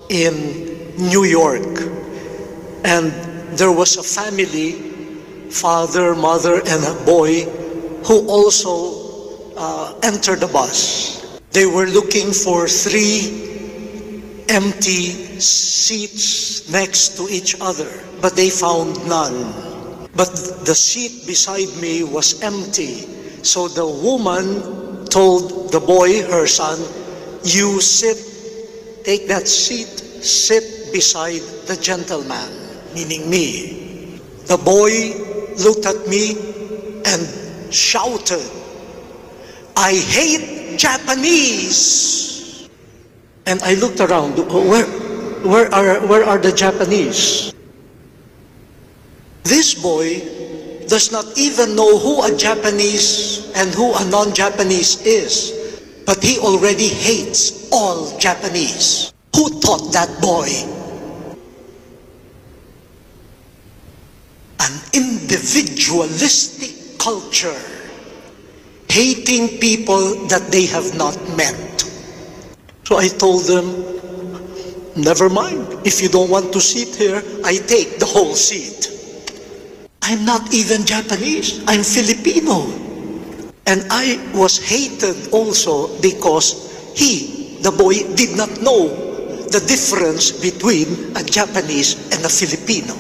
in New York. And there was a family, father, mother, and a boy, who also entered the bus. They were looking for 3 empty seats next to each other, but they found none. But the seat beside me was empty. So the woman told the boy, her son, "You take that seat, sit beside the gentleman," meaning me. The boy looked at me and shouted, "I hate Japanese." And I looked around, where are the Japanese? This boy does not even know who a Japanese and who a non-Japanese is, but he already hates all Japanese. Who taught that boy? An individualistic culture, hating people that they have not met. So I told them, never mind. If you don't want to sit here, I take the whole seat. I'm not even Japanese. I'm Filipino. And I was hated also because the boy, did not know the difference between a Japanese and a Filipino.